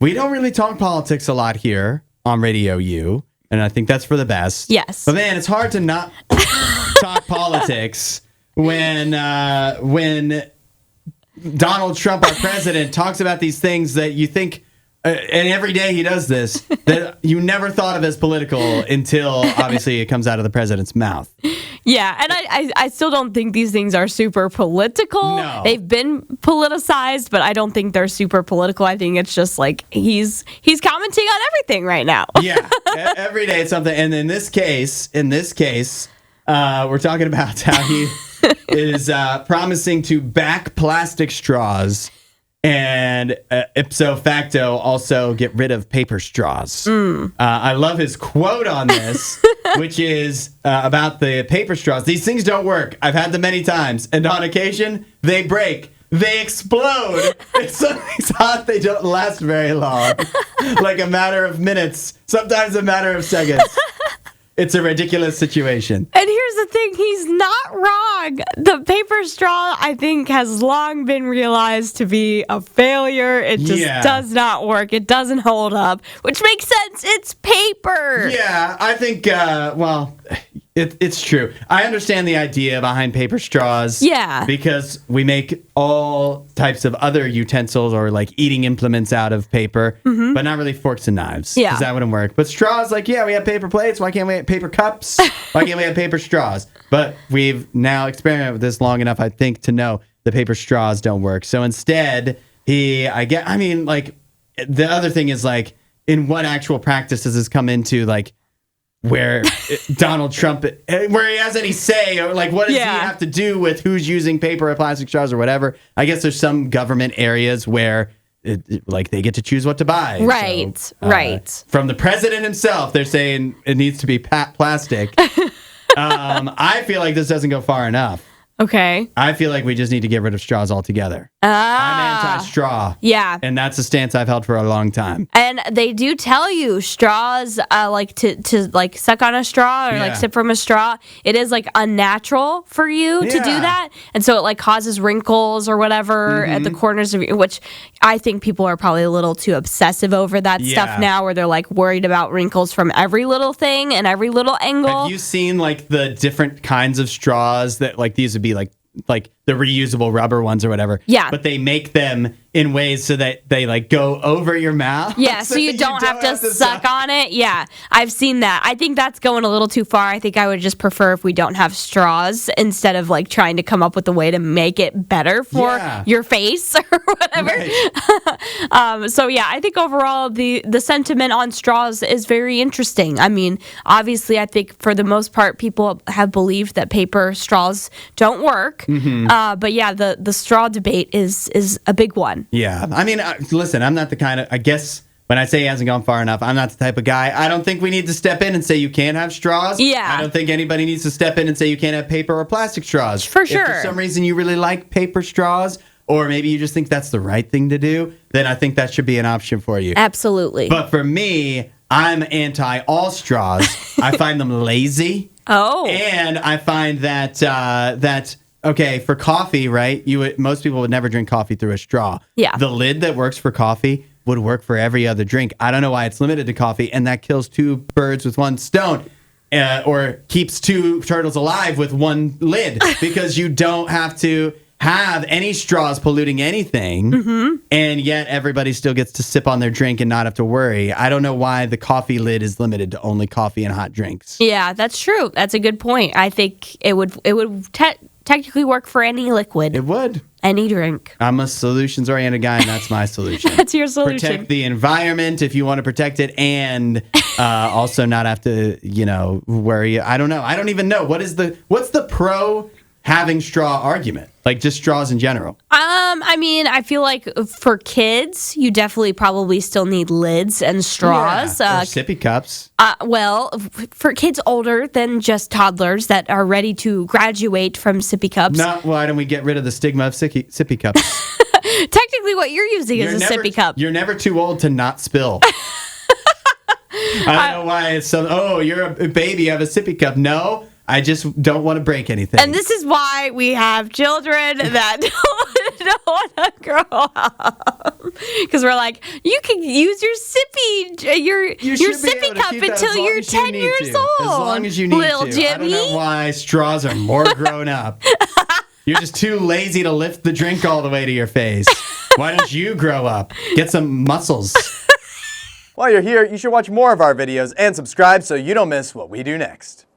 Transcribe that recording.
We don't really talk politics a lot here on Radio U, and I think that's for the best. Yes. But man, it's hard to not talk politics when Donald Trump, our president, talks about these things that you think, and every day he does this, that you never thought of as political until obviously it comes out of the president's mouth. Yeah, and I still don't think these things are super political. No. They've been politicized, but I don't think they're super political. I think it's just like he's commenting on everything right now. Yeah, every day it's something. And in this case, we're talking about how he is promising to back plastic straws and ipso facto also get rid of paper straws. I love his quote on this, which is about the paper straws. These things don't work. I've had them many times, and on occasion they break. They explode. If something's hot, they don't last very long. Like a matter of minutes, sometimes a matter of seconds. It's a ridiculous situation. And here's the thing, he's not wrong. The paper straw, I think, has long been realized to be a failure. It just does not work. It doesn't hold up, which makes sense. It's paper. Yeah, I think, it's true. I understand the idea behind paper straws. Yeah. Because we make all types of other utensils or like eating implements out of paper, but not really forks and knives. Yeah. Because that wouldn't work. But straws, like, yeah, we have paper plates. Why can't we have paper cups? Why can't we have paper straws? But we've now experimented with this long enough, I think, to know the paper straws don't work. So instead, the other thing is, like, in what actual practice does this come into, like, where Donald Trump, where he has any say, or like, what does he have to do with who's using paper or plastic straws or whatever? I guess there's some government areas where like they get to choose what to buy. Right, so, right. From the president himself, they're saying it needs to be plastic. I feel like this doesn't go far enough. Okay. I feel like we just need to get rid of straws altogether. I'm anti-straw. Yeah. And that's a stance I've held for a long time. And they do tell you straws, like to like suck on a straw or like sip from a straw. It is like unnatural for you to do that. And so it like causes wrinkles or whatever at the corners of which I think people are probably a little too obsessive over that stuff now, where they're like worried about wrinkles from every little thing and every little angle. Have you seen like the different kinds of straws that like these would be like the reusable rubber ones or whatever? Yeah. But they make them in ways so that they like go over your mouth. Yeah, so you don't have to suck on it. Yeah, I've seen that. I think that's going a little too far. I think I would just prefer if we don't have straws instead of like trying to come up with a way to make it better for your face or whatever. Right. So yeah, I think overall the sentiment on straws is very interesting. I mean, obviously I think for the most part people have believed that paper straws don't work. But yeah, the straw debate is a big one. Yeah. I mean, listen, I'm not the kind of, I guess when I say he hasn't gone far enough, I'm not the type of guy. I don't think we need to step in and say you can't have straws. Yeah. I don't think anybody needs to step in and say you can't have paper or plastic straws. For sure. If for some reason you really like paper straws, or maybe you just think that's the right thing to do, then I think that should be an option for you. Absolutely. But for me, I'm anti all straws. I find them lazy. Oh. And I find that okay, for coffee, right? Most people would never drink coffee through a straw. Yeah. The lid that works for coffee would work for every other drink. I don't know why it's limited to coffee, and that kills two birds with one stone, or keeps two turtles alive with one lid, because you don't have to have any straws polluting anything, and yet everybody still gets to sip on their drink and not have to worry. I don't know why the coffee lid is limited to only coffee and hot drinks. Yeah, that's true. That's a good point. I think it would technically work for any liquid. It would. Any drink. I'm a solutions-oriented guy, and that's my solution. That's your solution. Protect the environment if you want to protect it, and also not have to, worry. I don't know. I don't even know. What's the pro having straw argument? Like just straws in general. I mean, I feel like for kids, you definitely probably still need lids and straws. Yeah, or sippy cups. Well, for kids older than just toddlers that are ready to graduate from sippy cups. No, why don't we get rid of the stigma of sippy cups? Technically, what you're using is a sippy cup. You're never too old to not spill. I don't know why it's so, oh, you're a baby, you have a sippy cup. No. I just don't want to break anything. And this is why we have children that don't want to grow up because we're like, you can use your sippy cup until you're 10 years old. As long as you need little to. Jimmy. I don't know why straws are more grown up. You're just too lazy to lift the drink all the way to your face. Why don't you grow up? Get some muscles. While you're here, you should watch more of our videos and subscribe so you don't miss what we do next.